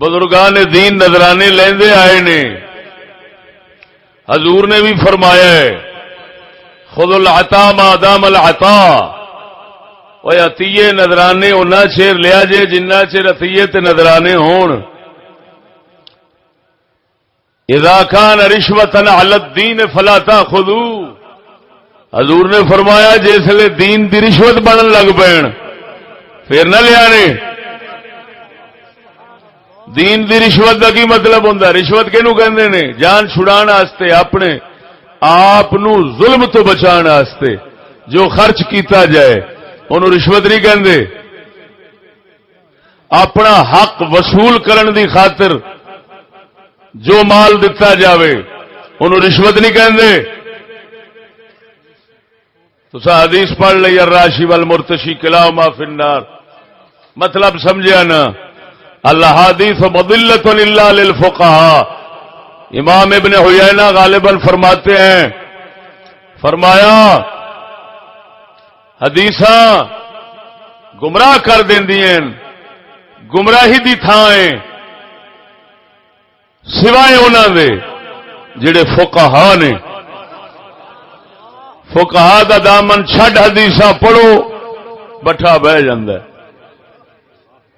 بزرگان دین نظرانے لیندے آئے نے. حضور نے بھی فرمایا ہے خذ العطا ما دام العطا، وہ عطیے نظرانے اُنہ چیر لیا جے جنہ چیر عطیے تے نظرانے ہون. اذا کان رشوۃ علی الدین فلا تاخذوا، حضور نے فرمایا جسے دین دی رشوت بنن لگ پین پھر نہ لیا نے. دین دی رشوت دا کی مطلب ہوندا؟ رشوت کینوں کہندے نے؟ جان چھڑان واسطے، اپنے آپ نو ظلم تو بچان واسطے جو خرچ کیتا جائے انہوں رشوت نہیں کہندے. اپنا حق وصول کرن دی خاطر جو مال دتا جاوے انہوں رشوت نہیں کہندے. تو حدیث پڑھ لئی الراشی والمرتشی کلاہما فی النار، مطلب سمجھا نا؟ الاحادیث مضلۃ الا للفقہاء. امام ابن حیینہ غالباً فرماتے ہیں، فرمایا حدیثاں گمراہ کر دیندیاں، گمراہی دی تھائیں سوائے انہاں دے جڑے فقہاء نے. فقہاء دا دامن چھڈ حدیثاں پڑھو بٹھا بہ جاندا ہے.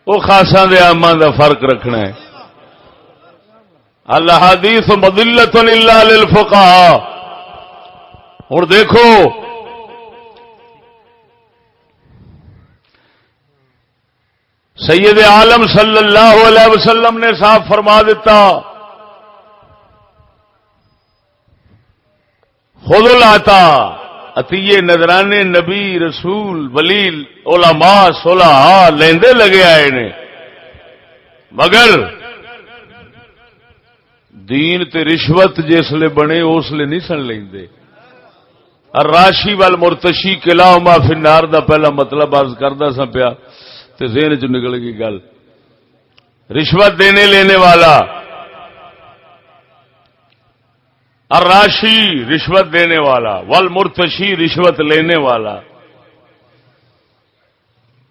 وہ خاصاں دے عاماں دا فرق رکھنا ہے. الاحادیث مضلۃ الا للفقہاء. ہن دیکھو سید عالم صلی اللہ علیہ وسلم نے صاف فرما دیتا خذ العطا، عطیے نذرانے نبی رسول ولی علماء صلحاء لیندے لگے آئے نے، مگر دین تے رشوت جسلے بنے اسلے نہیں سن لیندے. الراشی والمرتشی کلاہما فی النار دا پہلا مطلب عرض کردا سا پیا تے ذہن چ نکل گئی گل. رشوت دینے لینے والا، الراشی رشوت دینے والا، والمرتشی رشوت لینے والا،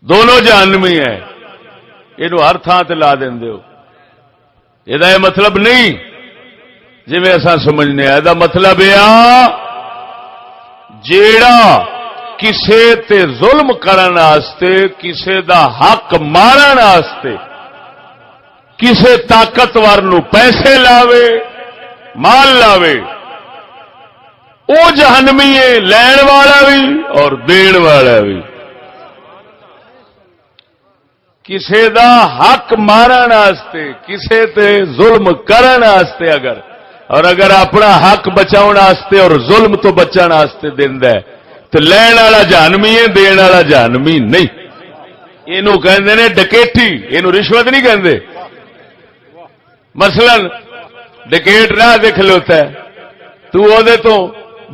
دونوں جہنمی ہیں. یہ ہر تھان تے لا دیندے ہو. یہ مطلب نہیں جی میں ایسا سمجھنے یہ مطلب یہ جیڑا کسے تے ظلم کرن واسطے، کسے دا حق مارن واسطے، کسے طاقتور نو پیسے لاوے مال لاوے، او جہنمی ہے، لین والا بھی اور دین والا بھی. کسے دا حق مارن واسطے، کسے تے ظلم کرن واسطے اگر اپنا حق بچاؤن واسطے اور ظلم تو بچن واسطے دیندا ہے تو لین والا جہنمی ہے، دین والا جہنمی نہیں. اینو کہندے نے ڈکیٹی، اینو رشوت نہیں کہندے. مثلا ڈکیٹ راہ دے کھلوتا ہے تو او دے تو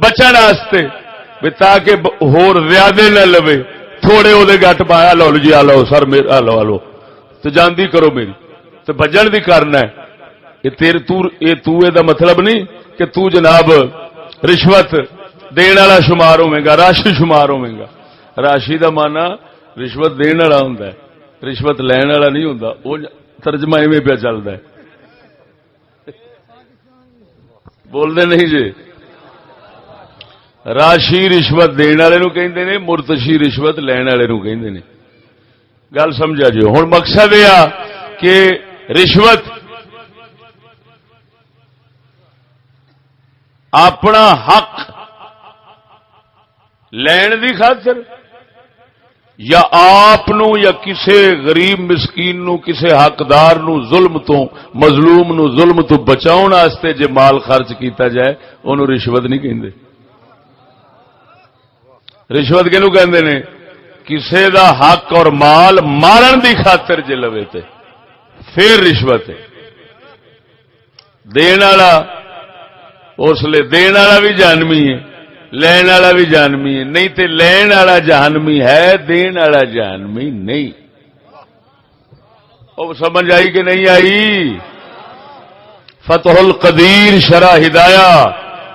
بچن واسطے بھی تاکہ ہور زیادہ نہ لوے، تھوڑے او دے گٹ پایا لو جی آ لو سر میرا لو لو تو جاندی کرو میری تو بجن دی کرنا ہے. یہ تیرے تو دا مطلب نہیں کہ تو جناب رشوت دین والا شمار ہوے گا، راشی شمار ہوے گا. راشی دا مانا رشوت دین والا ہوندا ہے، رشوت لین والا نہیں ہوندا. وہ ترجمہ ایویں پہ چلدا ہے. بول دے نہیں جی. راشی رشوت دین والے نو کہندے نے، مرتشی رشوت لین والے نو کہندے نے. گل سمجھا جی. ہن مقصد یہ کہ رشوت اپنا حق لین دی خاطر یا آپ نو یا کسے غریب مسکین نو، کسے حقدار نو ظلم تو، مظلوم نو ظلم تو بچاؤن واسطے جے مال خرچ کیتا جائے انہوں رشوت نہیں کہندے. رشوت کینوں کہندے نے؟ کسے دا حق اور مال مارن دی خاطر جے لوے تے پھر رشوت ہے. دین والا اس لیے دین والا بھی جہنمی ہے، لین والا بھی جہنمی ہے. نہیں تے لین والا جہنمی ہے، دین والا جہنمی نہیں. وہ سمجھ آئی کہ نہیں آئی؟ فتح القدیر شرح ہدایہ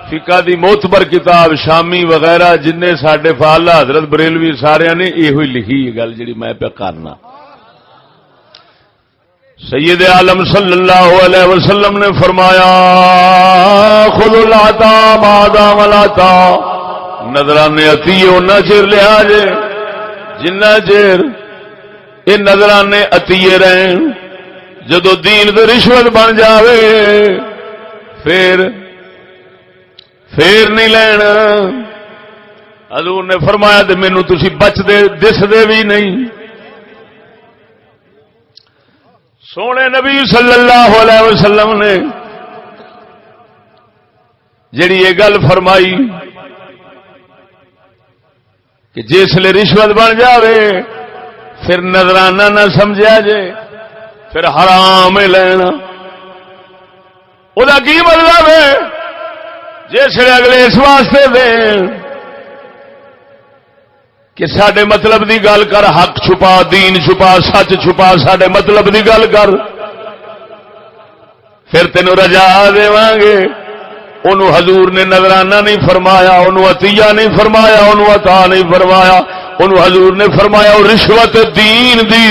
فقہ دی معتبر کتاب شامی وغیرہ جن نے ساڈے فالا حضرت بریلوی سارے نے یہ لکھی گل جی میں پہ کرنا. سید عالم صلی اللہ علیہ وسلم نے فرمایا خذ العطا ما دام العطا، نظرانے عطیے اُنہ چیر لیا جے جنہ چیر یہ نظرانے عطیے رہن، جدو دین تے رشوت بن جاوے پھر نہیں لینا۔ حضور نے فرمایا تے مینوں تسی بچ دے دس دے بھی نہیں۔ سونے نبی صلی اللہ علیہ وسلم نے جڑی یہ گل فرمائی کہ جسلے رشوت بن جاوے پھر نظرانہ نہ سمجھا جے پھر حرام لینا، وہ کی مطلب ہے؟ جسے اگلے اس واسطے دین کہ سڈے مطلب دی گل کر، حق چھپا، دین چھپا، سچ چھپا، سڈے مطلب دی گل کر، پھر تینوں رجا دیواں گے۔ انہوں حضور نے نظرانہ نہیں فرمایا، انہوں عطیہ نہیں فرمایا، انہوں عطا نہیں فرمایا، انہوں حضور نے فرمایا وہ رشوت دین دی۔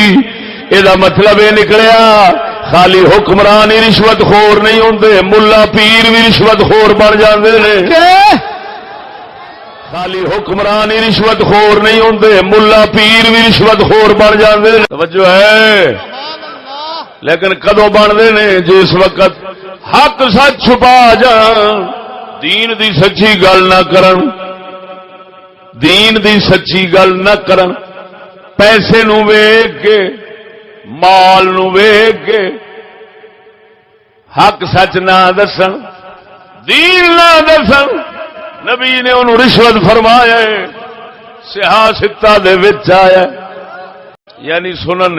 یہ مطلب یہ نکلیا خالی حکمران ہی رشوت خور نہیں ہوندے، ملا پیر بھی رشوت خور بن جاندے نے۔ خالی حکمران ہی رشوت خور نہیں ہوندے، ملا پیر بھی رشوت خور بن جاندے نے۔ توجہ ہے، لیکن کدوں بنتے نے؟ جس وقت حق سچ چھپا جان، دین دی سچی گل نہ کرن، دین دی سچی گل نہ کرن، پیسے نو ویکھ کے، مال نو ویکھ کے حق سچ نہ دسن، دین نہ دسن۔ نبی نے انہوں رشوت فرمایا، سیاہ ستہ دے وچ آیا، یعنی سنن